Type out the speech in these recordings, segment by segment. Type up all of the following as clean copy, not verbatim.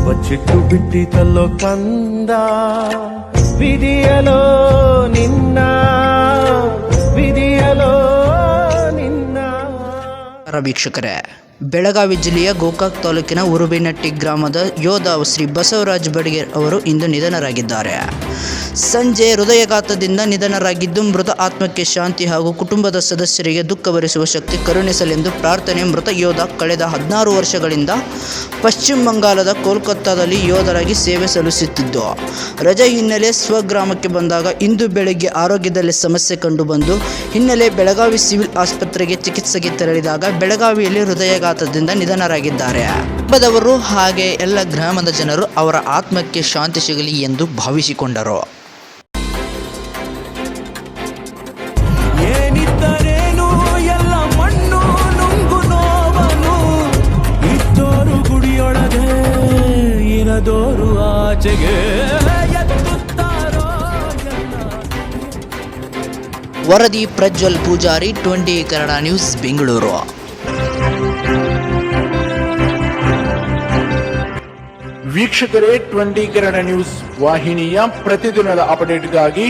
ಬಚ್ಚಿಟ್ಟು ಬಿಟ್ಟಿತಲ್ಲೋ ಕಂದ ವಿಧಿಯಲೋ ನಿನ್ನ ವೀಕ್ಷಕರೇ, ಬೆಳಗಾವಿ ಜಿಲ್ಲೆಯ ಗೋಕಾಕ್ ತಾಲೂಕಿನ ಉರುಬಿನಟ್ಟಿ ಗ್ರಾಮದ ಯೋಧ ಶ್ರೀ ಬಸವರಾಜ ಬಡಿಗೇರ್ ಅವರು ಇಂದು ನಿಧನರಾಗಿದ್ದಾರೆ. ಸಂಜೆ ಹೃದಯಾಘಾತದಿಂದ ನಿಧನರಾಗಿದ್ದು, ಮೃತ ಆತ್ಮಕ್ಕೆ ಶಾಂತಿ ಹಾಗೂ ಕುಟುಂಬದ ಸದಸ್ಯರಿಗೆ ದುಃಖ ಭರಿಸುವ ಶಕ್ತಿ ಕರುಣಿಸಲೆಂದು ಪ್ರಾರ್ಥನೆ. ಮೃತ ಯೋಧ ಕಳೆದ 16 ವರ್ಷಗಳಿಂದ ಪಶ್ಚಿಮ ಬಂಗಾಳದ ಕೋಲ್ಕತ್ತಾದಲ್ಲಿ ಯೋಧರಾಗಿ ಸೇವೆ ಸಲ್ಲಿಸುತ್ತಿದ್ದು, ರಜೆ ಹಿನ್ನೆಲೆ ಸ್ವಗ್ರಾಮಕ್ಕೆ ಬಂದಾಗ ಇಂದು ಬೆಳಗ್ಗೆ ಆರೋಗ್ಯದಲ್ಲಿ ಸಮಸ್ಯೆ ಕಂಡುಬಂದು ಹಿನ್ನೆಲೆ ಬೆಳಗಾವಿ ಸಿವಿಲ್ ಆಸ್ಪತ್ರೆಗೆ ಚಿಕಿತ್ಸೆಗೆ ತೆರಳಿದಾಗ ಬೆಳಗಾವಿಯಲ್ಲಿ ಹೃದಯಾಘಾತದಿಂದ ನಿಧನರಾಗಿದ್ದಾರೆ. ಕುಟುಂಬದವರು ಹಾಗೆ ಎಲ್ಲ ಗ್ರಾಮದ ಜನರು ಅವರ ಆತ್ಮಕ್ಕೆ ಶಾಂತಿ ಸಿಗಲಿ ಎಂದು ಭಾವಿಸಿಕೊಂಡರು. ಏನಿದ್ದರೇನು ಎಲ್ಲ ಮಣ್ಣು ನುಂಗು ನೋವನು, ಇದ್ದೋರು ಗುಡಿಯೊಳಗೆ ಇರದೋರು ಆಚೆಗೆ ವರದಿ ಪ್ರಜ್ವಲ್ ಪೂಜಾರಿ, 20 ಕನ್ನಡ ನ್ಯೂಸ್, ಬೆಂಗಳೂರು. ವೀಕ್ಷಕರೇ, 20 ಕನ್ನಡ ನ್ಯೂಸ್ ವಾಹಿನಿಯ ಪ್ರತಿದಿನದ ಅಪ್ಡೇಟ್ಗಾಗಿ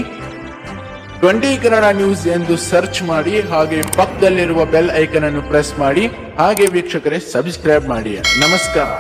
20 ಕನ್ನಡ ನ್ಯೂಸ್ ಎಂದು ಸರ್ಚ್ ಮಾಡಿ, ಹಾಗೆ ಪಕ್ಕದಲ್ಲಿರುವ ಬೆಲ್ ಐಕನ್ ಅನ್ನು ಪ್ರೆಸ್ ಮಾಡಿ, ಹಾಗೆ ವೀಕ್ಷಕರೇ ಸಬ್ಸ್ಕ್ರೈಬ್ ಮಾಡಿ. ನಮಸ್ಕಾರ.